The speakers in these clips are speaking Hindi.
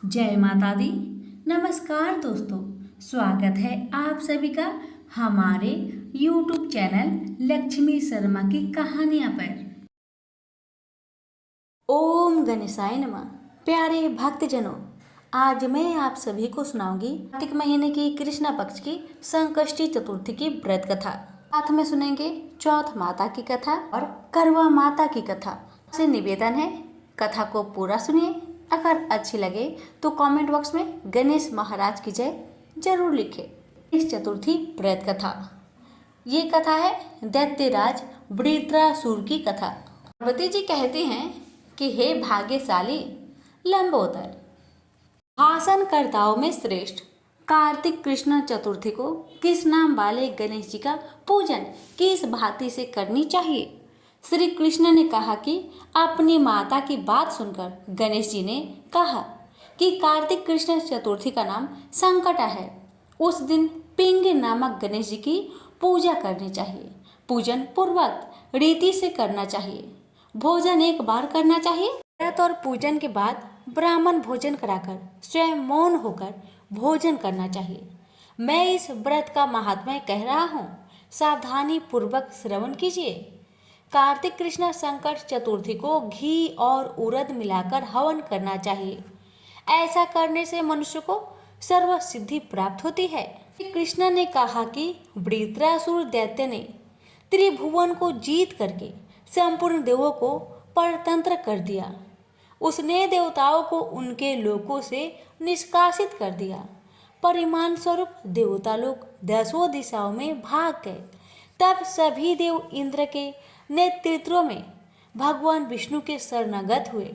जय माता दी। नमस्कार दोस्तों, स्वागत है आप सभी का हमारे YouTube चैनल लक्ष्मी शर्मा की कहानियां पर। ओम गणेशाय नमः। प्यारे भक्तजनों, आज मैं आप सभी को सुनाऊंगी कार्तिक महीने की कृष्ण पक्ष की संकष्टी चतुर्थी की व्रत कथा। साथ में सुनेंगे चौथ माता की कथा और करवा माता की कथा। से निवेदन है, कथा को पूरा सुनिए। अगर अच्छी लगे तो कमेंट बॉक्स में गणेश महाराज की जय जरूर लिखें। इस चतुर्थी व्रत कथा, ये कथा है दैत्यराज वृत्रासुर की कथा। पार्वती जी कहती हैं कि हे भाग्यशाली लंबोदर, भाषणकर्ताओं में श्रेष्ठ कार्तिक कृष्ण चतुर्थी को किस नाम वाले गणेश जी का पूजन किस भांति से करनी चाहिए। श्री कृष्ण ने कहा कि अपनी माता की बात सुनकर गणेश जी ने कहा कि कार्तिक कृष्ण चतुर्थी का नाम संकटा है। उस दिन पिंग नामक गणेश जी की पूजा करनी चाहिए। पूजन पूर्वक रीति से करना चाहिए। भोजन एक बार करना चाहिए। व्रत और पूजन के बाद ब्राह्मण भोजन कराकर स्वयं मौन होकर भोजन करना चाहिए। मैं इस व्रत का महात्म्य कह रहा हूँ, सावधानी पूर्वक श्रवण कीजिए। कार्तिक कृष्ण संकट चतुर्थी को घी और उड़द मिलाकर हवन करना चाहिए। ऐसा करने से मनुष्य को सर्व सिद्धि प्राप्त होती है। कृष्ण ने कहा कि वृत्रासुर दैत्य ने त्रिभुवन को जीत करके संपूर्ण देवों को परतंत्र कर दिया। उसने देवताओं को उनके लोकों से निष्कासित कर दिया। परिणाम स्वरूप देवता लोग दसों दिशाओं में भाग गए। तब सभी देव इंद्र के नेतृत्व में भगवान विष्णु के शरणागत हुए।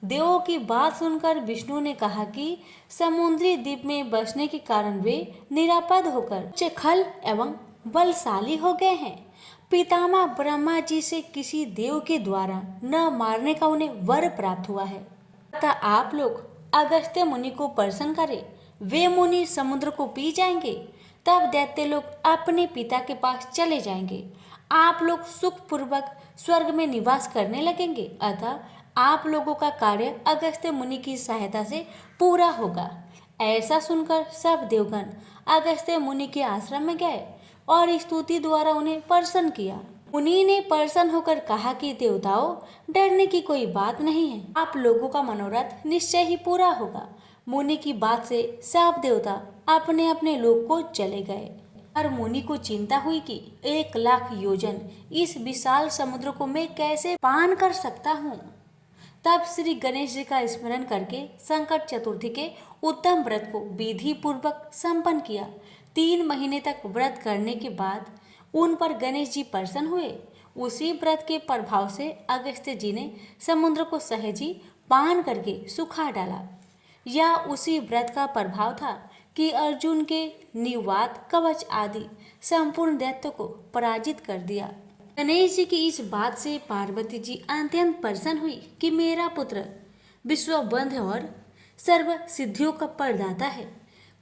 देवों की बात सुनकर विष्णु ने कहा कि समुद्री द्वीप में बसने के कारण वे निरापद होकर चखल एवं बलशाली हो गए हैं। पितामह ब्रह्मा जी से किसी देव के द्वारा न मारने का उन्हें वर प्राप्त हुआ है। अतः आप लोग अगस्त्य मुनि को प्रसन्न करें। वे मुनि समुद्र को पी जाएंगे। तब दैत्य लोग अपने पिता के पास चले जाएंगे। आप लोग सुखपूर्वक स्वर्ग में निवास करने लगेंगे। अतः आप लोगों का कार्य अगस्त्य मुनि की सहायता से पूरा होगा। ऐसा सुनकर सब देवगण अगस्त्य मुनि के आश्रम में गए और स्तुति द्वारा उन्हें प्रसन्न किया। मुनि ने प्रसन्न होकर कहा कि देवताओं, डरने की कोई बात नहीं है। आप लोगों का मनोरथ निश्चय ही पूरा होगा। मुनि की बात से सब देवता अपने अपने लोक को चले गए। और मुनि को चिंता हुई कि 1,00,000 योजन इस विशाल समुद्र को मैं कैसे पान कर सकता हूँ। तब श्री गणेश जी का स्मरण करके संकट चतुर्थी के उत्तम व्रत को विधि पूर्वक संपन्न किया। 3 महीने तक व्रत करने के बाद उन पर गणेश जी प्रसन्न हुए। उसी व्रत के प्रभाव से अगस्त्य जी ने समुद्र को सहज ही पान करके सुखा डाला। यह उसी व्रत का प्रभाव था कि अर्जुन के निवात कवच आदि संपूर्ण दैत्य को पराजित कर दिया। गणेश जी की इस बात से पार्वती जी अत्यंत प्रसन्न हुई कि मेरा पुत्र विश्वबंध और सर्व सिद्धियों का प्रदाता है।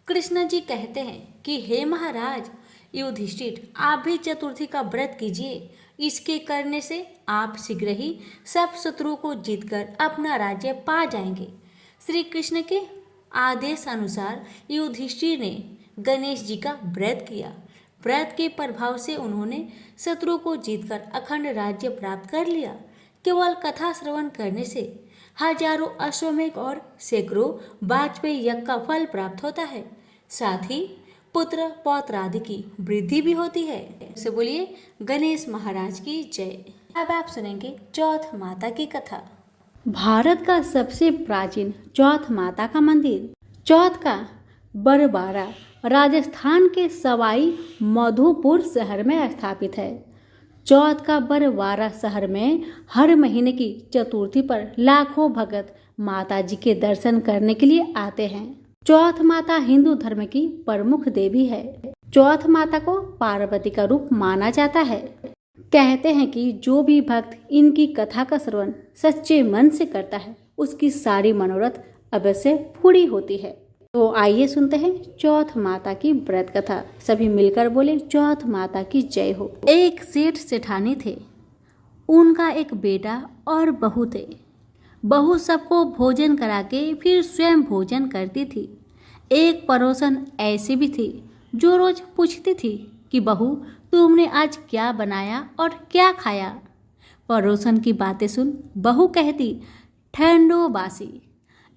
कृष्ण जी कहते हैं कि हे महाराज युधिष्ठिर, आप भी चतुर्थी का व्रत कीजिए। इसके करने से आप शीघ्र ही सब शत्रुओं को जीतकर अपना राज्य पा जाएंगे। श्री कृष्ण के आदेश अनुसार युधिष्ठिर ने गणेश जी का व्रत किया। व्रत के प्रभाव से उन्होंने शत्रु को जीतकर अखंड राज्य प्राप्त कर लिया। केवल कथा श्रवण करने से हजारों अश्वमेध और सैकड़ों वाजपेयी यज्ञ का फल प्राप्त होता है। साथ ही पुत्र पौत्र आदि की वृद्धि भी होती है। से बोलिए गणेश महाराज की जय। अब आप सुनेंगे चौथ माता की कथा। भारत का सबसे प्राचीन चौथ माता का मंदिर चौथ का बरबारा राजस्थान के सवाई माधोपुर शहर में स्थापित है। चौथ का बरबारा शहर में हर महीने की चतुर्थी पर लाखों भक्त माता जी के दर्शन करने के लिए आते हैं। चौथ माता हिंदू धर्म की प्रमुख देवी है। चौथ माता को पार्वती का रूप माना जाता है। कहते हैं कि जो भी भक्त इनकी कथा का श्रवण सच्चे मन से करता है, उसकी सारी मनोरथ अवश्य पूरी होती है। तो आइए सुनते हैं चौथ माता की व्रत कथा। सभी मिलकर बोले चौथ माता की जय हो। एक सेठ सेठानी थे। उनका एक बेटा और बहू थे। बहू सबको भोजन करा के फिर स्वयं भोजन करती थी। एक पड़ोसन ऐसी भी थी जो रोज पूछती थी कि बहू तुमने आज क्या बनाया और क्या खाया। पड़ोसन की बातें सुन बहू कहती ठंडो बासी।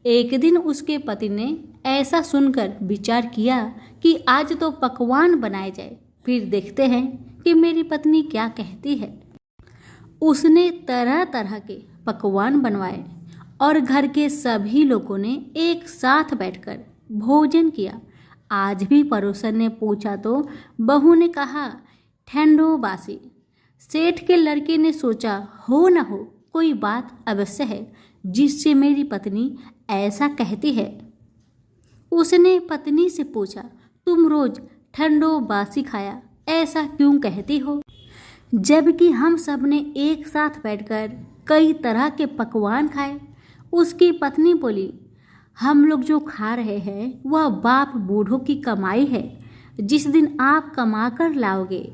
एक दिन उसके पति ने ऐसा सुनकर विचार किया कि आज तो पकवान बनाए जाए, फिर देखते हैं कि मेरी पत्नी क्या कहती है। उसने तरह तरह के पकवान बनवाए और घर के सभी लोगों ने एक साथ बैठकर भोजन किया। आज भी पड़ोसन ने पूछा तो बहू ने कहा ठंडो बासी। सेठ के लड़के ने सोचा हो न हो कोई बात अवश्य है जिससे मेरी पत्नी ऐसा कहती है। उसने पत्नी से पूछा तुम रोज ठंडो बासी खाया ऐसा क्यों कहती हो, जबकि हम सब ने एक साथ बैठकर कई तरह के पकवान खाए। उसकी पत्नी बोली हम लोग जो खा रहे हैं वह बाप बूढ़ों की कमाई है। जिस दिन आप कमा कर लाओगे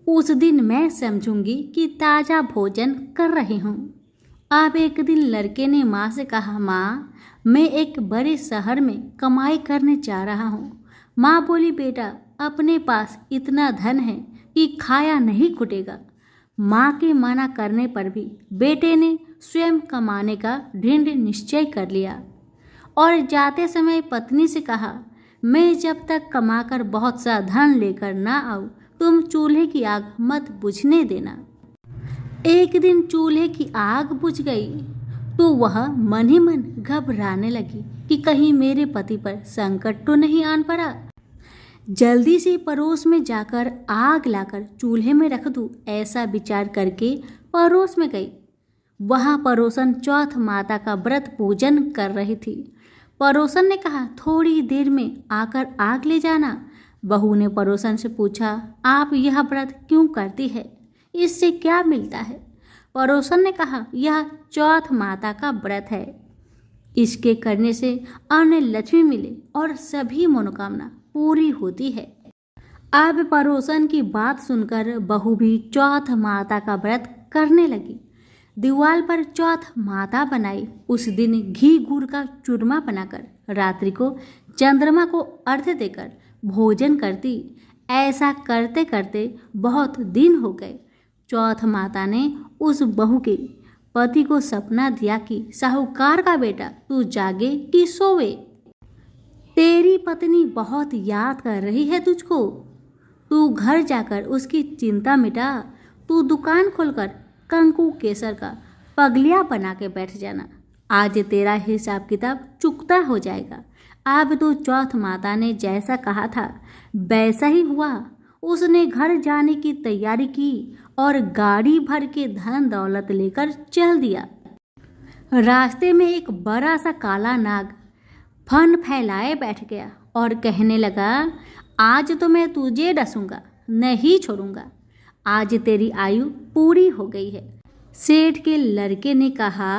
उस दिन मैं समझूंगी कि ताज़ा भोजन कर रही हूँ। अब एक दिन लड़के ने माँ से कहा माँ मैं एक बड़े शहर में कमाई करने जा रहा हूँ। माँ बोली बेटा अपने पास इतना धन है कि खाया नहीं खुटेगा। माँ के मना करने पर भी बेटे ने स्वयं कमाने का दृढ़ निश्चय कर लिया और जाते समय पत्नी से कहा मैं जब तक कमाकर बहुत सा धन लेकर ना आऊँ तुम चूल्हे की आग मत बुझने देना। एक दिन चूल्हे की आग बुझ गई तो वह मन ही मन घबराने लगी कि कहीं मेरे पति पर संकट तो नहीं आन पड़ा। जल्दी से पड़ोस में जाकर आग लाकर चूल्हे में रख दूं, ऐसा विचार करके पड़ोस में गई। वहाँ पड़ोसन चौथ माता का व्रत पूजन कर रही थी। पड़ोसन ने कहा थोड़ी देर में आकर आग ले जाना। बहू ने पड़ोसन से पूछा आप यह व्रत क्यों करती है, इससे क्या मिलता है। पड़ोसन ने कहा यह चौथ माता का व्रत है, इसके करने से अन्न लक्ष्मी मिले और सभी मनोकामना पूरी होती है। अब पड़ोसन की बात सुनकर बहू भी चौथ माता का व्रत करने लगी। दीवार पर चौथ माता बनाई। उस दिन घी गुड़ का चूरमा बनाकर रात्रि को चंद्रमा को अर्घ्य देकर भोजन करती। ऐसा करते करते बहुत दिन हो गए। चौथ माता ने उस बहू के पति को सपना दिया कि साहूकार का बेटा तू जागे कि सोवे, तेरी पत्नी बहुत याद कर रही है तुझको। तू घर जाकर उसकी चिंता मिटा। तू दुकान खोलकर कंकु केसर का पगलिया बना के बैठ जाना। आज तेरा हिसाब किताब चुकता हो जाएगा। अब तो चौथ माता ने जैसा कहा था वैसा ही हुआ। उसने घर जाने की तैयारी की और गाड़ी भर के धन दौलत लेकर चल दिया। रास्ते में एक बड़ा सा काला नाग फन फैलाए बैठ गया और कहने लगा आज तो मैं तुझे डसूंगा, नहीं छोड़ूंगा। आज तेरी आयु पूरी हो गई है। सेठ के लड़के ने कहा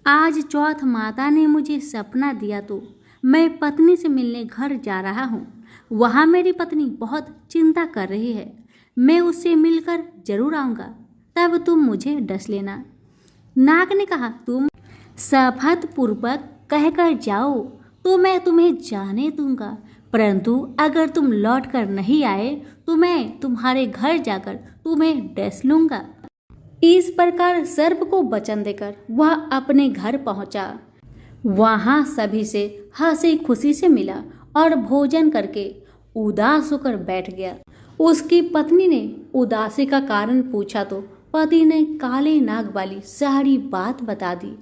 आज चौथ माता ने मुझे सपना दिया तो मैं पत्नी से मिलने घर जा रहा हूँ। वहाँ मेरी पत्नी बहुत चिंता कर रही है। मैं उससे मिलकर जरूर आऊँगा, तब तुम मुझे डस लेना। नाग ने कहा तुम शपथ पूर्वक कहकर जाओ तो मैं तुम्हें जाने दूंगा, परंतु अगर तुम लौट कर नहीं आए तो मैं तुम्हारे घर जाकर तुम्हें डस लूंगा। इस प्रकार सर्प को वचन देकर वह अपने घर पहुंचा। वहां सभी से हंसी खुशी से मिला और भोजन करके उदास होकर बैठ गया। उसकी पत्नी ने उदासी का कारण पूछा तो पति ने काले नाग वाली सारी बात बता दी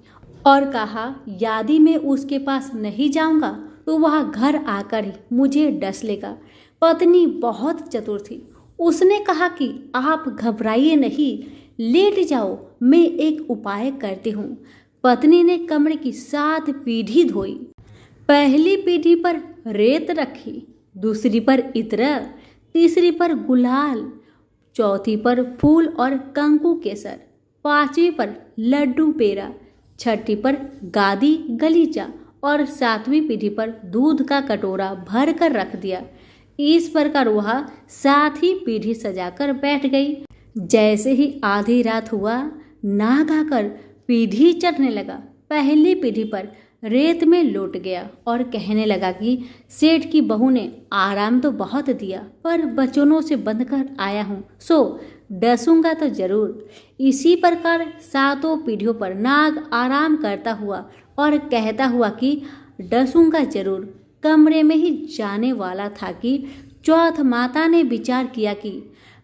और कहा यदि मैं उसके पास नहीं जाऊंगा तो वह घर आकर ही मुझे डस लेगा। पत्नी बहुत चतुर थी। उसने कहा कि आप घबराइए नहीं, लेट जाओ, मैं एक उपाय करती हूँ। पत्नी ने कमरे की 7 पीढ़ी धोई। पहली पीढ़ी पर रेत रखी, दूसरी पर इत्र, तीसरी पर गुलाल, चौथी पर फूल और कंकु केसर, पांचवी पर लड्डू पेड़ा, छठी पर गादी गलीचा और 7वीं पीढ़ी पर दूध का कटोरा भर कर रख दिया। इस प्रकार वह 7 ही पीढ़ी सजाकर बैठ गई। जैसे ही आधी रात हुआ नाग आकर पीढ़ी चढ़ने लगा। पहली पीढ़ी पर रेत में लौट गया और कहने लगा कि सेठ की बहू ने आराम तो बहुत दिया, पर बचनों से बंध कर आया हूँ, सो डसूंगा तो जरूर। इसी प्रकार 7 पीढ़ियों पर नाग आराम करता हुआ और कहता हुआ कि डसूंगा जरूर कमरे में ही जाने वाला था कि चौथ माता ने विचार किया कि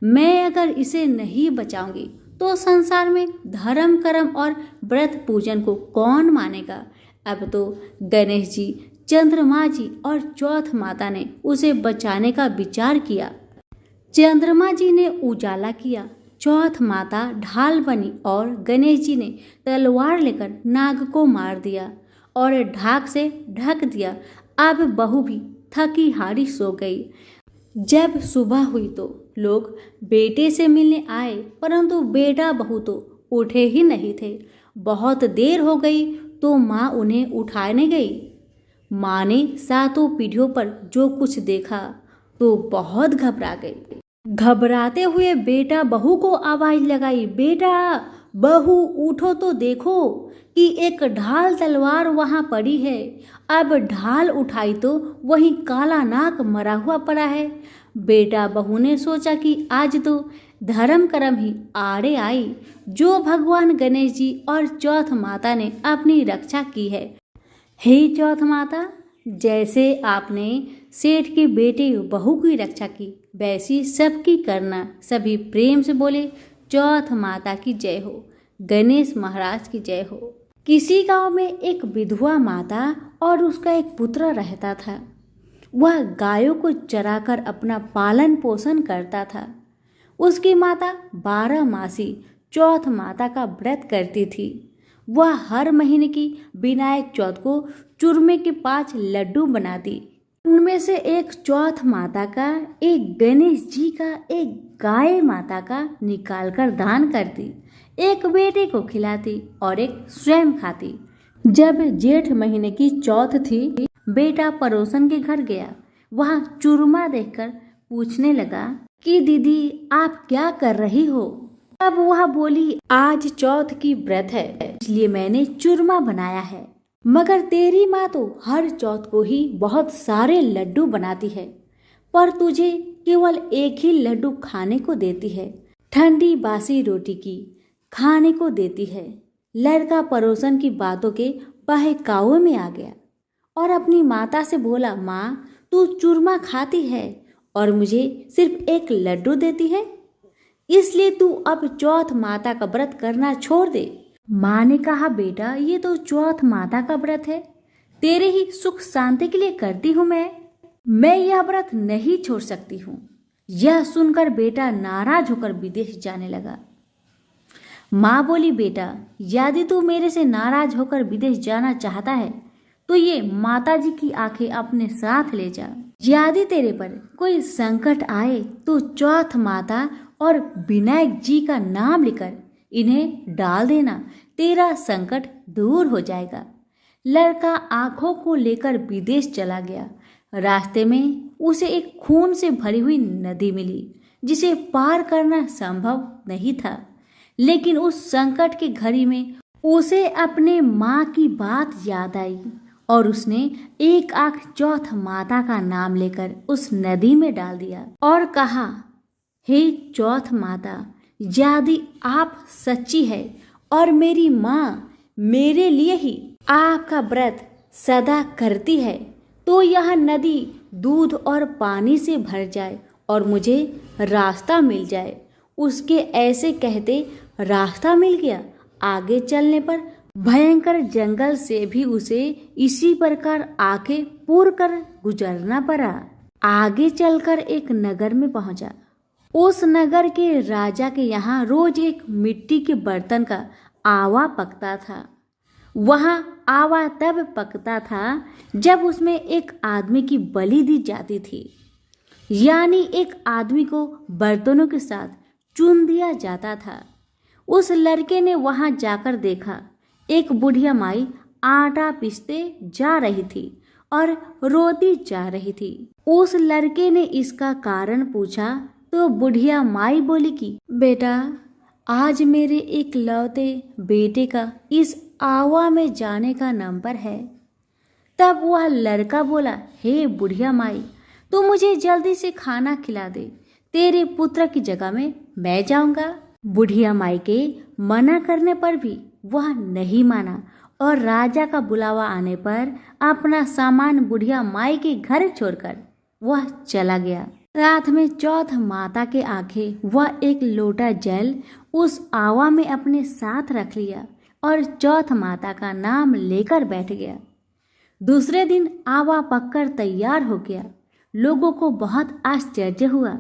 मैं अगर इसे नहीं बचाऊंगी तो संसार में धर्म कर्म और व्रत पूजन को कौन मानेगा। अब तो गणेश जी, चंद्रमा जी और चौथ माता ने उसे बचाने का विचार किया। चंद्रमा जी ने उजाला किया, चौथ माता ढाल बनी और गणेश जी ने तलवार लेकर नाग को मार दिया और ढाक से ढक दिया। अब बहू भी थकी हारी सो गई। जब सुबह हुई तो लोग बेटे से मिलने आए, परंतु बेटा बहू तो उठे ही नहीं थे। बहुत देर हो गई तो माँ उन्हें उठाने गई। माँ ने 7 पीढ़ियों पर जो कुछ देखा तो बहुत घबरा गई। घबराते हुए बेटा बहू को आवाज लगाई, बेटा बहू उठो तो देखो कि एक ढाल तलवार वहां पड़ी है। अब ढाल उठाई तो वहीं काला नाग मरा हुआ पड़ा है। बेटा बहू ने सोचा कि आज तो धर्म कर्म ही आड़े आई, जो भगवान गणेश जी और चौथ माता ने अपनी रक्षा की है। हे चौथ माता, जैसे आपने सेठ के बेटे बहू की रक्षा की, वैसी सबकी करना। सभी प्रेम से बोले, चौथ माता की जय हो, गणेश महाराज की जय हो। किसी गांव में एक विधवा माता और उसका एक पुत्र रहता था। वह गायों को चराकर अपना पालन पोषण करता था। उसकी माता 12 मासी चौथ माता का व्रत करती थी। वह हर महीने की विनायक चौथ को चूरमे के 5 लड्डू बनाती। उनमें से एक चौथ माता का, एक गणेश जी का, एक गाय माता का निकालकर दान करती, एक बेटे को खिलाती और एक स्वयं खाती। जब जेठ महीने की चौथ थी, बेटा पड़ोसन के घर गया। वहां चूरमा देखकर पूछने लगा कि दीदी आप क्या कर रही हो। अब वह बोली, आज चौथ की व्रत है, इसलिए मैंने चूरमा बनाया है। मगर तेरी माँ तो हर चौथ को ही बहुत सारे लड्डू बनाती है, पर तुझे केवल एक ही लड्डू खाने को देती है। ठंडी बासी रोटी की खाने को देती है। लड़का पड़ोसन की बातों के बहकावे में आ गया और अपनी माता से बोला, माँ तू चूरमा खाती है और मुझे सिर्फ एक लड्डू देती है, इसलिए तू अब चौथ माता का व्रत करना छोड़ दे। माँ ने कहा, बेटा ये तो चौथ माता का व्रत है, तेरे ही सुख शांति के लिए करती हूँ मैं यह व्रत नहीं छोड़ सकती हूँ। यह सुनकर बेटा नाराज होकर विदेश जाने लगा। माँ बोली, बेटा यदि तू मेरे से नाराज होकर विदेश जाना चाहता है तो ये माता जी की आंखें अपने साथ ले जा। यदि तेरे पर कोई संकट आए तो चौथ माता और विनायक जी का नाम लेकर इन्हें डाल देना, तेरा संकट दूर हो जाएगा। लड़का आंखों को लेकर विदेश चला गया। रास्ते में उसे एक खून से भरी हुई नदी मिली, जिसे पार करना संभव नहीं था। लेकिन उस संकट की घड़ी में उसे अपने माँ की बात याद आई और उसने एक आंख चौथ माता का नाम लेकर उस नदी में डाल दिया और कहा, हे चौथ माता, यदि आप सच्ची है और मेरी माँ मेरे लिए ही आपका व्रत सदा करती है, तो यह नदी दूध और पानी से भर जाए और मुझे रास्ता मिल जाए। उसके ऐसे कहते रास्ता मिल गया। आगे चलने पर भयंकर जंगल से भी उसे इसी प्रकार आंखें पूर कर गुजरना पड़ा। आगे चलकर एक नगर में पहुंचा। उस नगर के राजा के यहाँ रोज एक मिट्टी के बर्तन का आवा पकता था। वहाँ आवा तब पकता था जब उसमें एक आदमी की बलि दी जाती थी, यानी एक आदमी को बर्तनों के साथ चुन दिया जाता था। उस लड़के ने वहां जाकर देखा, एक बुढ़िया माई आटा पीसते जा रही थी और रोती जा रही थी। उस लड़के ने इसका कारण पूछा तो बुढ़िया माई बोली कि बेटा आज मेरे इकलौते बेटे का इस आवा में जाने का नंबर है। तब वह लड़का बोला, हे बुढ़िया माई, तू मुझे जल्दी से खाना खिला दे, तेरे पुत्र की जगह में मैं जाऊंगा। बुढ़िया माई के मना करने पर भी वह नहीं माना और राजा का बुलावा आने पर अपना सामान बुढ़िया माई के घर छोड़कर वह चला गया। रात में चौथ माता के आंखें वह एक लोटा जल उस आवा में अपने साथ रख लिया और चौथ माता का नाम लेकर बैठ गया। दूसरे दिन आवा पककर तैयार हो गया। लोगों को बहुत आश्चर्य हुआ।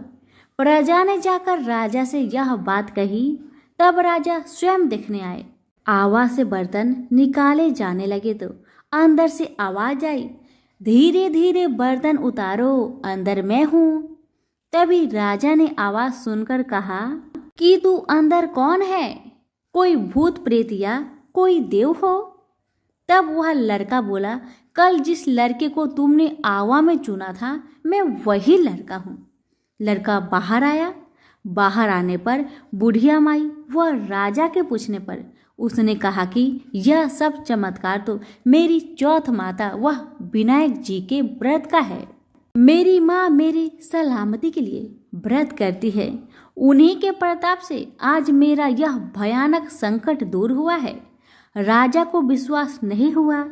प्रजा ने जाकर राजा से यह बात कही। तब राजा स्वयं देखने आए। आवा से बर्तन निकाले जाने लगे तो अंदर से आवाज आई, धीरे धीरे बर्तन उतारो, अंदर मैं हूँ। तभी राजा ने आवाज सुनकर कहा कि तू अंदर कौन है? कोई भूत प्रेत या कोई देव हो? तब वह लड़का बोला, कल जिस लड़के को तुमने आवा में चुना था मैं वही लड़का हूँ। लड़का बाहर आया। बाहर आने पर बुढ़िया माई वह राजा के पूछने पर उसने कहा कि यह सब चमत्कार तो मेरी चौथ माता वह विनायक जी के व्रत का है। मेरी माँ मेरी सलामती के लिए व्रत करती है। उन्हीं के प्रताप से आज मेरा यह भयानक संकट दूर हुआ है। राजा को विश्वास नहीं हुआ।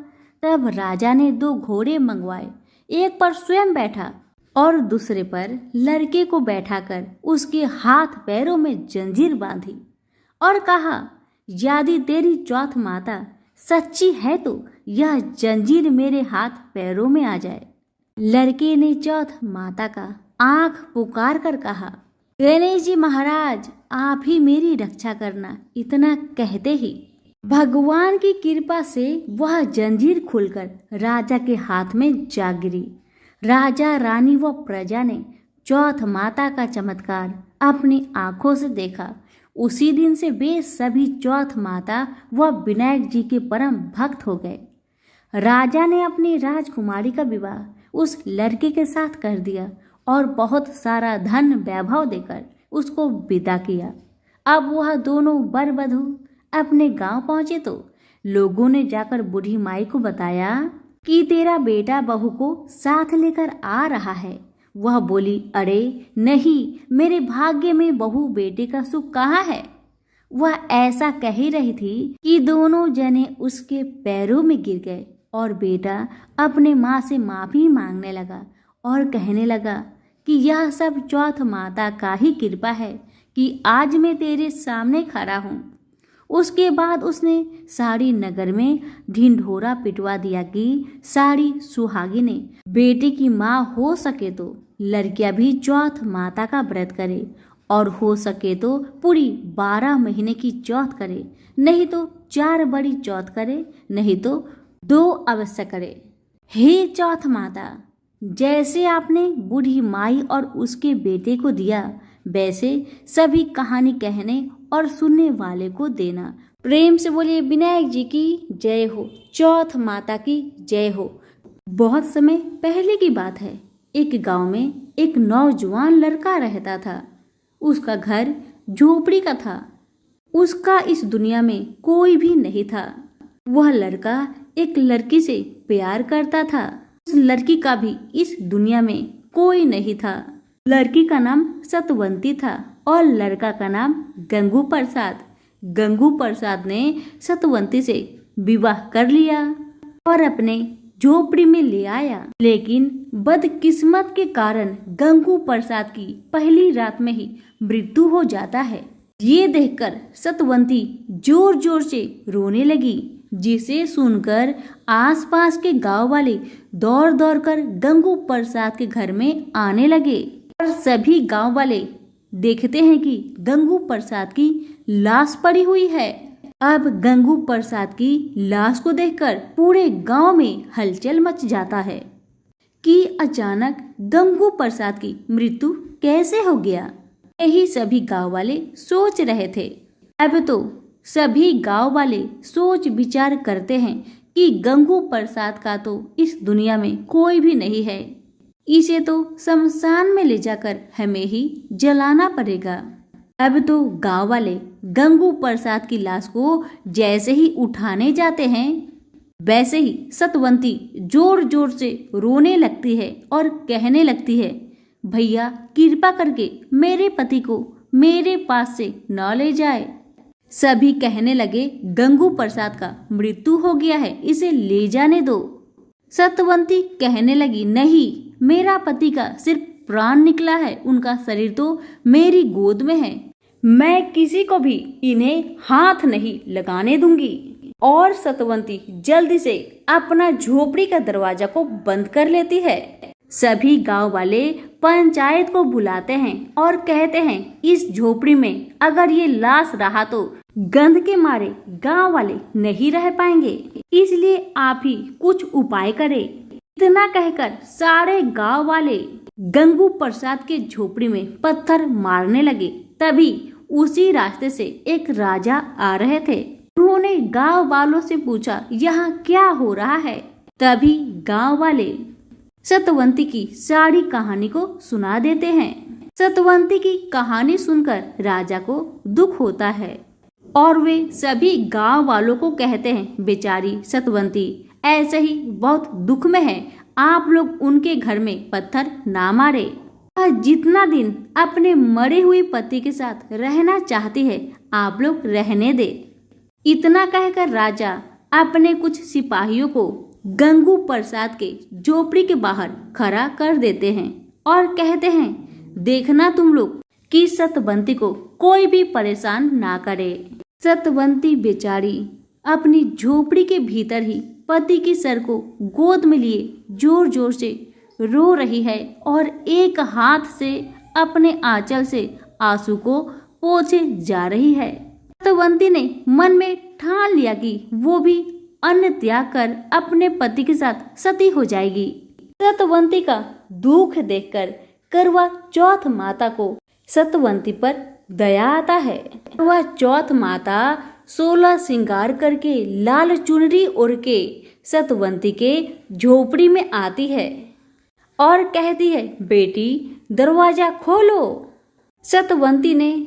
तब राजा ने 2 घोड़े मंगवाए। एक पर स्वयं बैठा और दूसरे पर लड़के को बैठाकर उसके हाथ पैरों में जंजीर बांधी और कहा, यदि तेरी चौथ माता सच्ची है तो यह जंजीर मेरे हाथ पैरों में आ जाए। लड़के ने चौथ माता का आंख पुकार कर कहा, गणेश जी महाराज, आप ही मेरी रक्षा करना। इतना कहते ही भगवान की कृपा से वह जंजीर खुलकर राजा के हाथ में जा गिरी। राजा, रानी व प्रजा ने चौथ माता का चमत्कार अपनी आंखों से देखा। उसी दिन से वे सभी चौथ माता व विनायक जी के परम भक्त हो गए। राजा ने अपनी राजकुमारी का विवाह उस लड़के के साथ कर दिया और बहुत सारा धन वैभव देकर उसको विदा किया। अब वह दोनों वर वधू अपने गांव पहुंचे तो लोगों ने जाकर बूढ़ी माई को बताया कि तेरा बेटा बहू को साथ लेकर आ रहा है। वह बोली, अरे नहीं, मेरे भाग्य में बहू बेटे का सुख कहाँ है। वह ऐसा कह ही रही थी कि दोनों जने उसके पैरों में गिर गए और बेटा अपने माँ से माफी मांगने लगा और कहने लगा कि यह सब चौथ माता का ही कृपा है कि आज मैं तेरे सामने खड़ा हूँ। उसके बाद उसने सारी नगर में ढिंढोरा पिटवा दिया कि सारी सुहागिनें बेटे की माँ हो सके तो लड़कियां भी चौथ माता का व्रत करे और हो सके तो पूरी 12 महीने की चौथ करे, नहीं तो 4 बड़ी चौथ करे, नहीं तो 2 अवश्य करे। हे चौथ माता, जैसे आपने बूढ़ी माई और उसके बेटे को दिया वैसे सभी कहानी कहने और सुनने वाले को देना। प्रेम से बोलिए विनायक जी की जय हो, चौथ माता की जय हो। बहुत समय पहले की बात है। एक गांव में एक नौजवान लड़का रहता था। उसका घर झोपड़ी का था। उसका इस दुनिया में कोई भी नहीं था। वह लड़का एक लड़की से प्यार करता था। उस लड़की का भी इस दुनिया में कोई नहीं था। लड़की का नाम सतवंती था और लड़का का नाम गंगू प्रसाद। गंगू प्रसाद ने सतवंती से विवाह कर लिया और अपने झोपड़ी में ले आया। लेकिन बदकिस्मत के कारण गंगू प्रसाद की पहली रात में ही मृत्यु हो जाता है। ये देखकर सतवंती जोर जोर से रोने लगी, जिसे सुनकर आसपास के गांव वाले दौड़ दौड़ कर गंगू प्रसाद के घर में आने लगे और सभी गांव वाले देखते हैं कि गंगू प्रसाद की लाश पड़ी हुई है। अब गंगू प्रसाद की लाश को देखकर पूरे गांव में हलचल मच जाता है कि अचानक गंगू प्रसाद की मृत्यु कैसे हो गया। यही सभी गांव वाले सोच रहे थे। अब तो सभी गांव वाले सोच विचार करते हैं कि गंगू प्रसाद का तो इस दुनिया में कोई भी नहीं है। इसे तो शमशान में ले जाकर हमें ही जलाना पड़ेगा। अब तो गांव वाले गंगू प्रसाद की लाश को जैसे ही उठाने जाते हैं, वैसे ही सतवंती जोर जोर से रोने लगती है और कहने लगती है, भैया कृपा करके मेरे पति को मेरे पास से न ले जाए। सभी कहने लगे, गंगू प्रसाद का मृत्यु हो गया है, इसे ले जाने दो। सतवंती कहने लगी, नहीं, मेरा पति का सिर्फ प्राण निकला है, उनका शरीर तो मेरी गोद में है, मैं किसी को भी इन्हें हाथ नहीं लगाने दूंगी। और सतवंती जल्दी से अपना झोपड़ी का दरवाजा को बंद कर लेती है। सभी गांव वाले पंचायत को बुलाते हैं और कहते हैं, इस झोपड़ी में अगर ये लाश रहा तो गंध के मारे गांव वाले नहीं रह पाएंगे, इसलिए आप ही कुछ उपाय करें। इतना कहकर सारे गांव वाले गंगू प्रसाद के झोपड़ी में पत्थर मारने लगे। तभी उसी रास्ते से एक राजा आ रहे थे। उन्होंने गांव वालों से पूछा, यहाँ क्या हो रहा है? तभी गांव वाले सतवंती की सारी कहानी को सुना देते हैं। सतवंती की कहानी सुनकर राजा को दुख होता है और वे सभी गांव वालों को कहते हैं, बेचारी सतवंती ऐसे ही बहुत दुख में है, आप लोग उनके घर में पत्थर ना मारे। जितना दिन अपने मरे हुए पति के साथ रहना चाहती है, आप लोग रहने दे। इतना कहकर राजा अपने कुछ सिपाहियों को गंगू प्रसाद के झोपड़ी के बाहर खड़ा कर देते हैं और कहते हैं, देखना तुम लोग कि सतवंती को कोई भी परेशान ना करे। सतवंती बेचारी अपनी झोपड़ी के भीतर ही पति के सर को गोद में लिए जोर जोर से रो रही है और एक हाथ से अपने आंचल से आंसू को पोंछे जा रही है। सतवंती ने मन में ठान लिया कि वो भी अन्न त्याग कर अपने पति के साथ सती हो जाएगी। सतवंती का दुख देखकर करवा चौथ माता को सतवंती पर दया आता है। करवा चौथ माता 16 श्रृंगार करके लाल चुनरी ओढ़ के सतवंती के झोपड़ी में आती है और कहती है, बेटी दरवाजा खोलो। सतवंती ने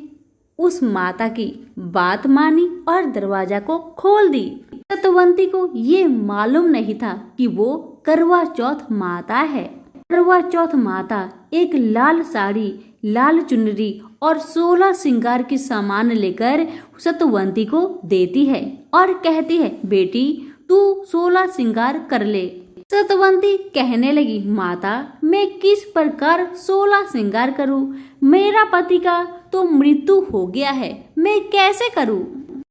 उस माता की बात मानी और दरवाजा को खोल दी। सतवंती को ये मालूम नहीं था कि वो करवा चौथ माता है। करवा चौथ माता एक लाल साड़ी, लाल चुनरी और 16 श्रृंगार के सामान लेकर सतवंती को देती है और कहती है, बेटी तू 16 श्रृंगार कर ले। सतवंती कहने लगी, माता मैं किस प्रकार 16 श्रृंगार करूं? मेरा पति का तो मृत्यु हो गया है, मैं कैसे करूं?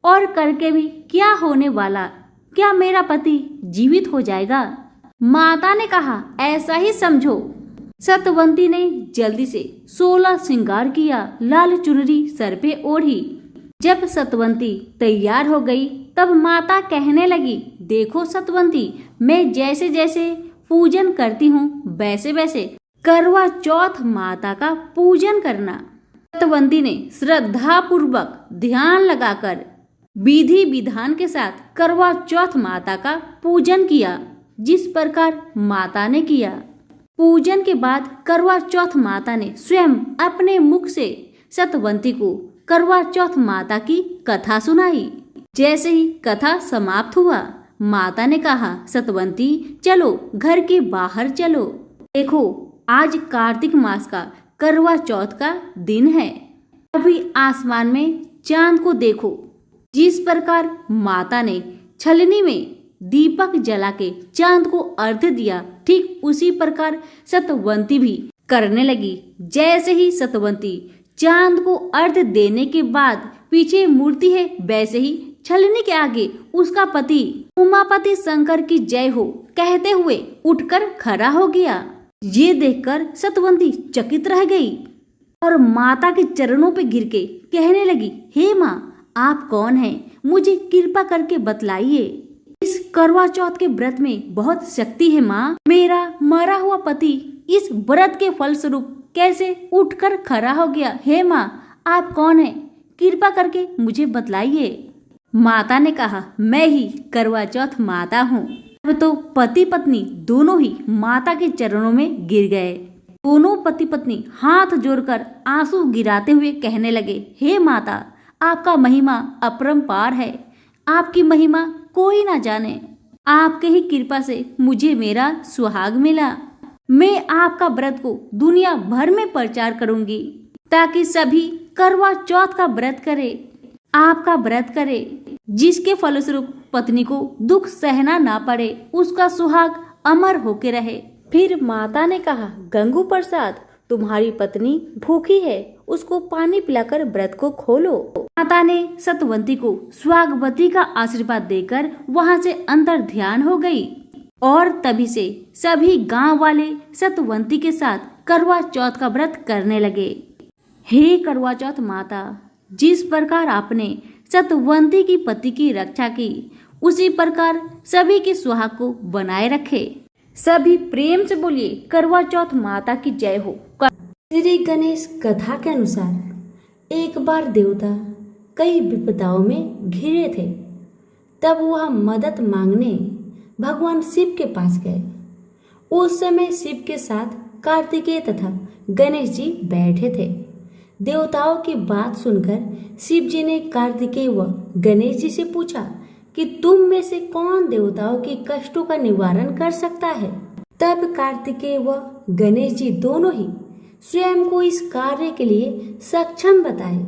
और करके भी क्या होने वाला? क्या मेरा पति जीवित हो जाएगा? माता ने कहा, ऐसा ही समझो। सतवंती ने जल्दी से 16 श्रृंगार किया, लाल चुनरी सर पे ओढ़ी। जब सतवंती तैयार हो गई तब माता कहने लगी, देखो सतवंती, मैं जैसे जैसे पूजन करती हूँ वैसे वैसे करवा चौथ माता का पूजन करना। सतवंती ने श्रद्धा पूर्वक ध्यान लगाकर विधि विधान के साथ करवा चौथ माता का पूजन किया, जिस प्रकार माता ने किया। पूजन के बाद करवा चौथ माता ने स्वयं अपने मुख से सतवंती को करवा चौथ माता की कथा सुनाई। जैसे ही कथा समाप्त हुआ, माता ने कहा, सतवंती चलो घर के बाहर चलो, देखो आज कार्तिक मास का करवा चौथ का दिन है। अभी आसमान में चांद को देखो। जिस प्रकार माता ने छलनी में दीपक जला के चांद को अर्घ्य दिया, ठीक उसी प्रकार सतवंती भी करने लगी। जैसे ही सतवंती चांद को अर्घ्य देने के बाद पीछे मूर्ति है, वैसे ही छलनी के आगे उसका पति उमापति शंकर की जय हो कहते हुए उठकर खड़ा हो गया। ये देखकर सतवंती चकित रह गई और माता के चरणों पे गिर के कहने लगी, हे माँ, आप कौन हैं? मुझे कृपा करके बतलाइए। इस करवा चौथ के व्रत में बहुत शक्ति है माँ। मेरा मरा हुआ पति इस व्रत के फलस्वरूप कैसे उठकर खड़ा हो गया? हे माँ, आप कौन हैं? कृपा करके मुझे बतलाइए। माता ने कहा, मैं ही करवा चौथ माता हूँ। अब तो पति पत्नी दोनों ही माता के चरणों में गिर गए। दोनों पति पत्नी हाथ जोड़कर आंसू गिराते हुए कहने लगे, हे माता, आपका महिमा अपरंपार है, आपकी महिमा कोई ना जाने। आपके ही कृपा से मुझे मेरा सुहाग मिला। मैं आपका व्रत को दुनिया भर में प्रचार करूंगी ताकि सभी करवा चौथ का व्रत करे, आपका व्रत करे, जिसके फलस्वरूप पत्नी को दुख सहना ना पड़े, उसका सुहाग अमर होके रहे। फिर माता ने कहा, गंगू प्रसाद, तुम्हारी पत्नी भूखी है, उसको पानी पिलाकर व्रत को खोलो। माता ने सतवंती को सुहागवती का आशीर्वाद देकर वहां से अंतर ध्यान हो गई और तभी से सभी गांव वाले सतवंती के साथ करवा चौथ का व्रत करने लगे। हे करवा चौथ माता, जिस प्रकार आपने सतवंती की पति की रक्षा की, उसी प्रकार सभी के सुहाग को बनाए रखे। सभी प्रेम से बोलिए, करवा चौथ माता की जय हो। श्री गणेश कथा के अनुसार एक बार देवता कई विपदाओं में घिरे थे। तब वह मदद मांगने भगवान शिव के पास गए। उस समय शिव के साथ कार्तिकेय तथा गणेश जी बैठे थे। देवताओं की बात सुनकर शिव जी ने कार्तिकेय व गणेश जी से पूछा कि तुम में से कौन देवताओं के कष्टों का निवारण कर सकता है। तब कार्तिकेय व गणेश जी दोनों ही स्वयं को इस कार्य के लिए सक्षम बताए।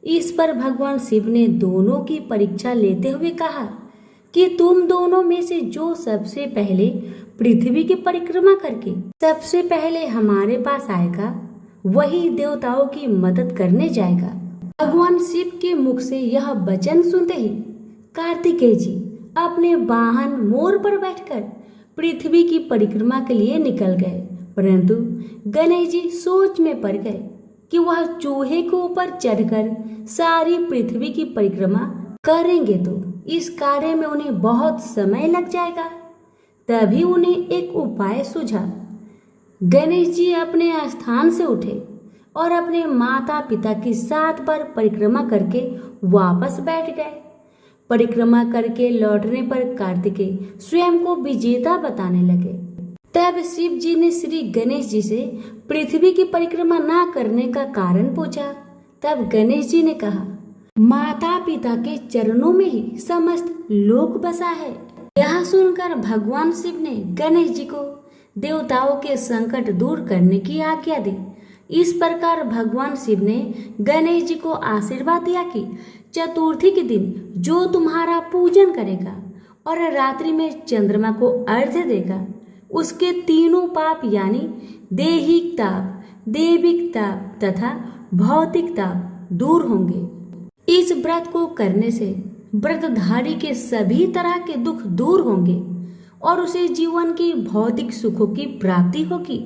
इस पर भगवान शिव ने दोनों की परीक्षा लेते हुए कहा कि तुम दोनों में से जो सबसे पहले पृथ्वी की परिक्रमा करके सबसे पहले हमारे पास आएगा, वही देवताओं की मदद करने जाएगा। भगवान शिव के मुख से यह वचन सुनते ही कार्तिकेय जी अपने वाहन मोर पर बैठकर पृथ्वी की परिक्रमा के लिए निकल गए, परंतु गणेश जी सोच में पड़ गए कि वह चूहे के ऊपर चढ़कर सारी पृथ्वी की परिक्रमा करेंगे तो इस कार्य में उन्हें बहुत समय लग जाएगा। तभी उन्हें एक उपाय सूझा। गणेश जी अपने स्थान से उठे और अपने माता पिता की 7 बार परिक्रमा करके वापस बैठ गए। परिक्रमा करके लौटने पर कार्तिकेय स्वयं को विजेता बताने लगे। तब शिव जी ने श्री गणेश जी से पृथ्वी की परिक्रमा ना करने का कारण पूछा। तब गणेश जी ने कहा, माता पिता के चरणों में ही समस्त लोक बसा है। यह सुनकर भगवान शिव ने गणेश जी को देवताओं के संकट दूर करने की आज्ञा दी। इस प्रकार भगवान शिव ने गणेश जी को आशीर्वाद दिया कि चतुर्थी के दिन जो तुम्हारा पूजन करेगा और रात्रि में चंद्रमा को अर्घ्य देगा, उसके तीनों पाप यानी दैहिक ताप, दैविक ताप तथा भौतिक ताप दूर होंगे। इस व्रत को करने से व्रतधारी के सभी तरह के दुख दूर होंगे और उसे जीवन की भौतिक सुखों की प्राप्ति होगी।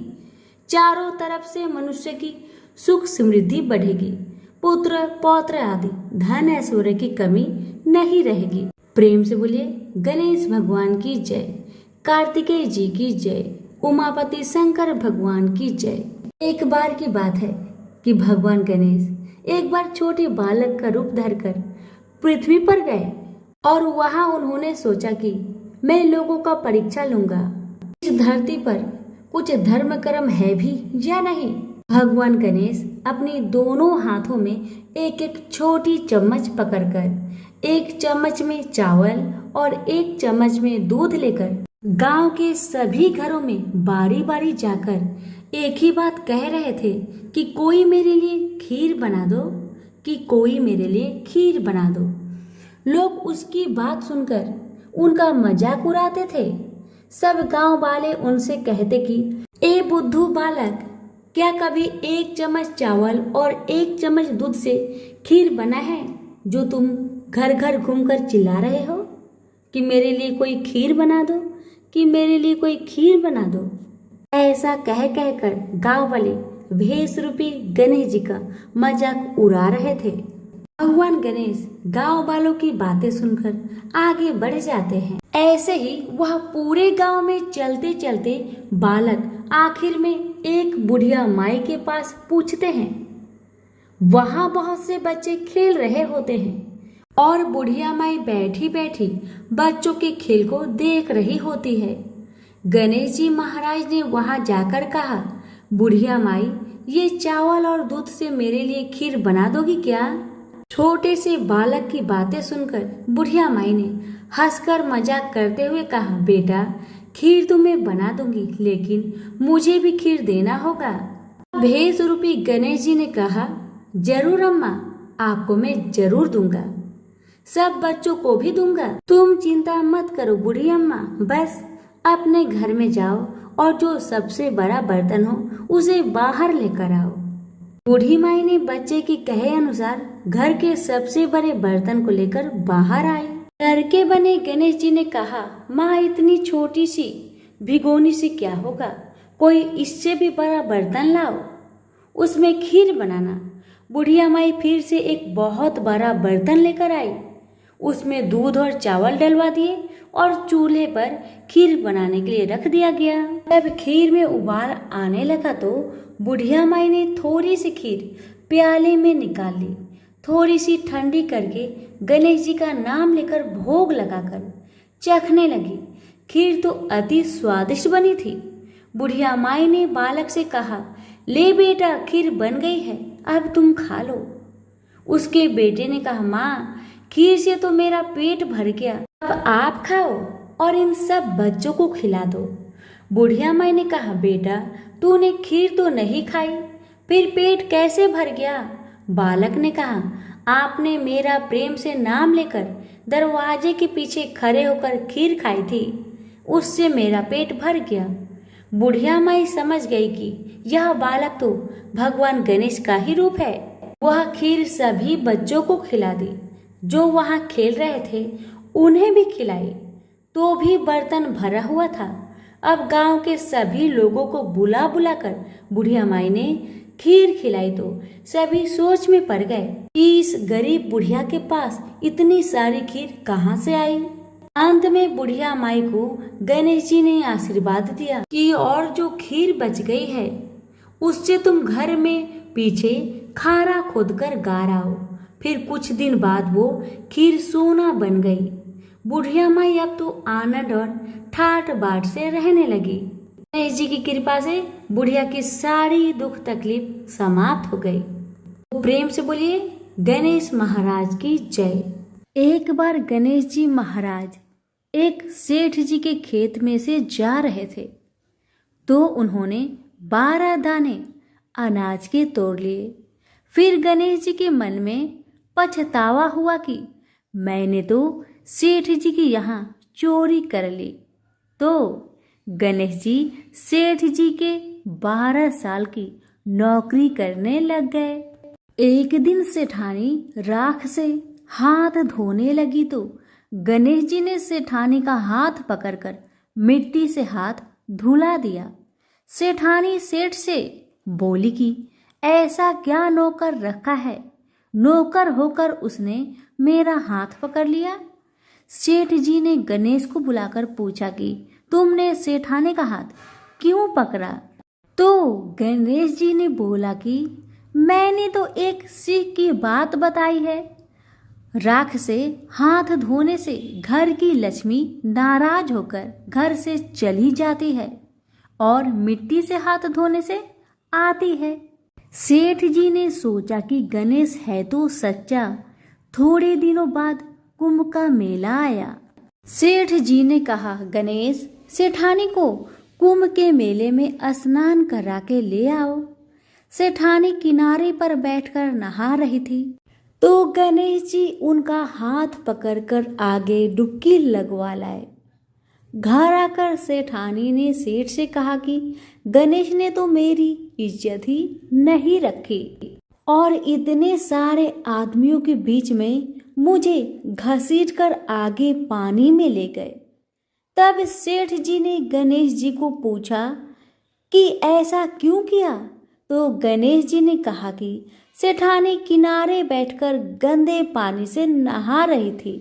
चारों तरफ से मनुष्य की सुख समृद्धि बढ़ेगी, पुत्र पौत्र आदि धन ऐश्वर्य की कमी नहीं रहेगी। प्रेम से बोलिए, गणेश भगवान की जय, कार्तिकेय जी की जय, उमापति शंकर भगवान की जय। एक बार की बात है कि भगवान गणेश एक बार छोटे बालक का रूप धरकर पृथ्वी पर गए और वहां उन्होंने सोचा कि मैं लोगों का परीक्षा लूंगा, इस धरती पर कुछ धर्म कर्म है भी या नहीं। भगवान गणेश अपनी दोनों हाथों में एक एक छोटी चम्मच पकड़कर एक चम्मच में चावल और एक चम्मच में दूध लेकर गांव के सभी घरों में बारी बारी जाकर एक ही बात कह रहे थे कि कोई मेरे लिए खीर बना दो, कि कोई मेरे लिए खीर बना दो। लोग उसकी बात सुनकर उनका मजाक उड़ाते थे। सब गांव वाले उनसे कहते कि ए बुद्धू बालक, क्या कभी एक चम्मच चावल और एक चम्मच दूध से खीर बना है जो तुम घर घर घूमकर चिल्ला रहे हो कि मेरे लिए कोई खीर बना दो, कि मेरे लिए कोई खीर बना दो। ऐसा कह कहकर गांव वाले भेष रूपी गणेश जी का मजाक उड़ा रहे थे। भगवान गणेश गांव वालों की बातें सुनकर आगे बढ़ जाते हैं। ऐसे ही वह पूरे गांव में चलते चलते बालक आखिर में एक बुढ़िया माई के पास पूछते हैं। वहां बहुत से बच्चे खेल रहे होते हैं और बुढ़िया माई बैठी बैठी बच्चों के खेल को देख रही होती है। गणेश जी महाराज ने वहां जाकर कहा, बुढ़िया माई, ये चावल और दूध से मेरे लिए खीर बना दोगी क्या? छोटे से बालक की बातें सुनकर बुढ़िया माई ने हंसकर मजाक करते हुए कहा, बेटा खीर तो मैं बना दूंगी, लेकिन मुझे भी खीर देना होगा। भेष रूपी गणेश जी ने कहा, जरूर अम्मा, आपको मैं जरूर दूंगा, सब बच्चों को भी दूंगा। तुम चिंता मत करो बूढ़ी अम्मा, बस अपने घर में जाओ और जो सबसे बड़ा बर्तन हो उसे बाहर लेकर आओ। बूढ़ी माई ने बच्चे की कहे अनुसार घर के सबसे बड़े बर्तन को लेकर बाहर आई। घर के बने गणेश जी ने कहा, माँ इतनी छोटी सी भिगोनी से क्या होगा, कोई इससे भी बड़ा बर्तन लाओ, उसमें खीर बनाना। बुढ़िया माई फिर से एक बहुत बड़ा बर्तन लेकर आई, उसमें दूध और चावल डलवा दिए और चूल्हे पर खीर बनाने के लिए रख दिया गया। जब खीर में उबाल आने लगा तो बुढ़िया माई ने थोड़ी सी खीर प्याले में निकाल ली, थोड़ी सी ठंडी करके गणेश जी का नाम लेकर भोग लगाकर चखने लगी। खीर तो अति स्वादिष्ट बनी थी। बुढ़िया माई ने बालक से कहा, ले बेटा खीर बन गई है, अब तुम खा लो। उसके बेटे ने कहा, माँ खीर से तो मेरा पेट भर गया, अब आप खाओ और इन सब बच्चों को खिला दो। बुढ़िया माई ने कहा, बेटा तूने खीर तो नहीं खाई, फिर पेट कैसे भर गया? बालक ने कहा, आपने मेरा प्रेम से नाम लेकर दरवाजे के पीछे खड़े होकर खीर खाई थी, उससे मेरा पेट भर गया। बुढ़िया माई समझ गई कि यह बालक तो भगवान गणेश का ही रूप है। वह खीर सभी बच्चों को खिला दी, जो वहाँ खेल रहे थे उन्हें भी खिलाई, तो भी बर्तन भरा हुआ था। अब गांव के सभी लोगों को बुला बुलाकर बुढ़िया माई ने खीर खिलाई तो सभी सोच में पड़ गए कि इस गरीब बुढ़िया के पास इतनी सारी खीर कहाँ से आई। अंत में बुढ़िया माई को गणेश जी ने आशीर्वाद दिया कि और जो खीर बच गई है उससे तुम घर में पीछे खारा खोदकर गाड़ आओ। फिर कुछ दिन बाद वो खीर सोना बन गई। बुढ़िया माई अब तो आनंद और ठाट बाट से रहने लगी। गणेश जी की कृपा से बुढ़िया की सारी दुख तकलीफ समाप्त हो गई। तो प्रेम से बोलिए गणेश महाराज की जय। एक बार गणेश जी महाराज एक सेठ जी के खेत में से जा रहे थे तो उन्होंने 12 दाने अनाज के तोड़ लिए। फिर गणेश जी के मन में पछतावा हुआ कि मैंने तो सेठ जी की यहाँ चोरी कर ली। तो गणेश जी सेठ जी के 12 साल की नौकरी करने लग गए। एक दिन सेठानी राख से हाथ धोने लगी तो गणेश जी ने सेठानी का हाथ पकड़कर मिट्टी से हाथ धुला दिया। सेठानी सेठ से बोली कि ऐसा क्या नौकर रखा है, नौकर होकर उसने मेरा हाथ पकड़ लिया। सेठ जी ने गणेश को बुलाकर पूछा कि तुमने सेठानी का हाथ क्यों पकड़ा? तो गणेश जी ने बोला कि मैंने तो एक सीख की बात बताई है। राख से हाथ धोने से घर की लक्ष्मी नाराज होकर घर से चली जाती है और मिट्टी से हाथ धोने से आती है। सेठ जी ने सोचा कि गणेश है तो सच्चा। थोड़े दिनों बाद कुंभ का मेला आया। सेठ जी ने कहा, गणेश सेठानी को कुंभ के मेले में स्नान करा के ले आओ। सेठानी किनारे पर बैठकर नहा रही थी तो गणेश जी उनका हाथ पकड़कर आगे डुबकी लगवा लाए। घर आकर सेठानी ने सेठ से कहा कि गणेश ने तो मेरी इज्जत ही नहीं रखी और इतने सारे आदमियों के बीच में मुझे घसीटकर आगे पानी में ले गए। तब सेठ जी ने गणेश जी को पूछा कि ऐसा क्यों किया? तो गणेश जी ने कहा कि सेठानी किनारे बैठकर गंदे पानी से नहा रही थी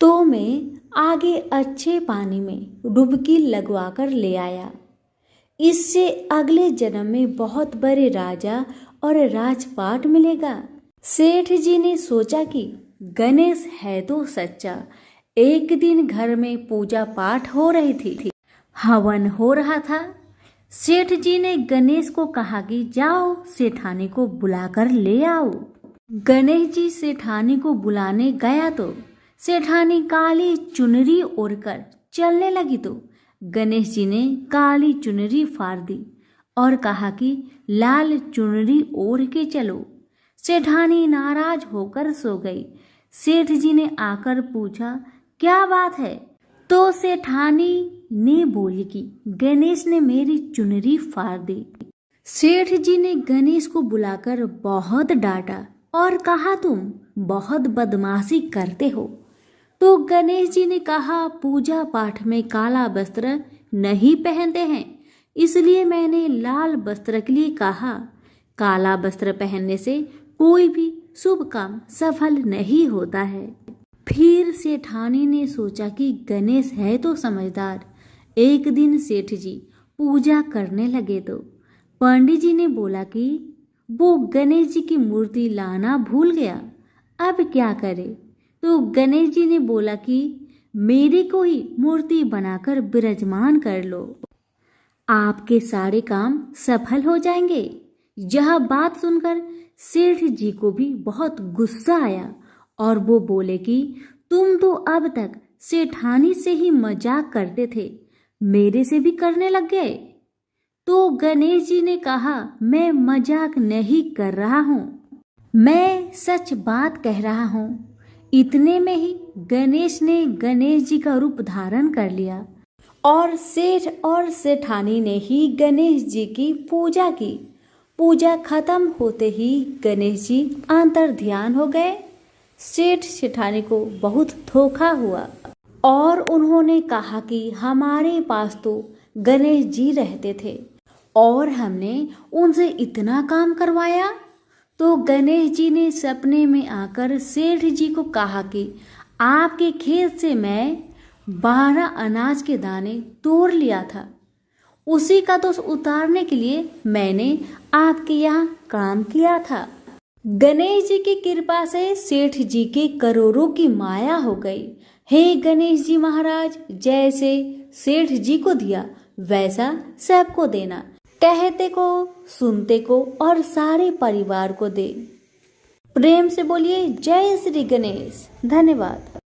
तो मैं आगे अच्छे पानी में डुबकी लगवाकर ले आया। इससे अगले जन्म में बहुत बड़े राजा और राजपाट मिलेगा। सेठ जी ने सोचा कि गणेश है तो सच्चा। एक दिन घर में पूजा पाठ हो रही थी, हवन हो रहा था। सेठ जी ने गणेश को कहा कि जाओ सेठानी को बुलाकर ले आओ। गणेश जी सेठानी को बुलाने गया तो सेठानी काली चुनरी ओढ़कर चलने लगी तो गणेश जी ने काली चुनरी फाड़ दी और कहा कि लाल चुनरी ओढ़ के चलो। सेठानी नाराज होकर सो गई। सेठ जी ने आकर पूछा, क्या बात है? तो सेठानी ने बोली कि गणेश ने मेरी चुनरी फाड़ दी। सेठ जी ने गणेश को बुलाकर बहुत डांटा और कहा, तुम बहुत बदमाशी करते हो। तो गणेश जी ने कहा, पूजा पाठ में काला वस्त्र नहीं पहनते हैं, इसलिए मैंने लाल वस्त्र के लिए कहा। काला वस्त्र पहनने से कोई भी शुभ काम सफल नहीं होता है। फिर सेठानी ने सोचा कि गणेश है तो समझदार। एक दिन सेठ जी पूजा करने लगे तो पंडित जी ने बोला कि वो गणेश जी की मूर्ति लाना भूल गया, अब क्या करे? तो गणेश जी ने बोला कि मेरी को ही मूर्ति बनाकर विराजमान कर लो, आपके सारे काम सफल हो जाएंगे। यह बात सुनकर सेठ जी को भी बहुत गुस्सा आया और वो बोले कि तुम तो अब तक सेठानी से ही मजाक करते थे, मेरे से भी करने लग गए। तो गणेश जी ने कहा, मैं मजाक नहीं कर रहा हूँ, मैं सच बात कह रहा हूँ। इतने में ही गणेश ने गणेश जी का रूप धारण कर लिया और सेठ और सेठानी ने ही गणेश जी की पूजा की। पूजा खत्म होते ही गणेश जी अंतर ध्यान हो गए। सेठ सेठानी को बहुत धोखा हुआ और उन्होंने कहा कि हमारे पास तो गणेश जी रहते थे और हमने उनसे इतना काम करवाया। तो गणेश जी ने सपने में आकर सेठ जी को कहा कि आपके खेत से मैं 12 अनाज के दाने तोड़ लिया था, उसी का दोष उतारने के लिए मैंने आपके यहाँ काम किया था। गणेश जी की कृपा से सेठ जी के करोड़ों की माया हो गई। हे गणेश जी महाराज, जैसे सेठ जी को दिया वैसा सबको देना, कहते को, सुनते को और सारे परिवार को दे। प्रेम से बोलिए जय श्री गणेश। धन्यवाद।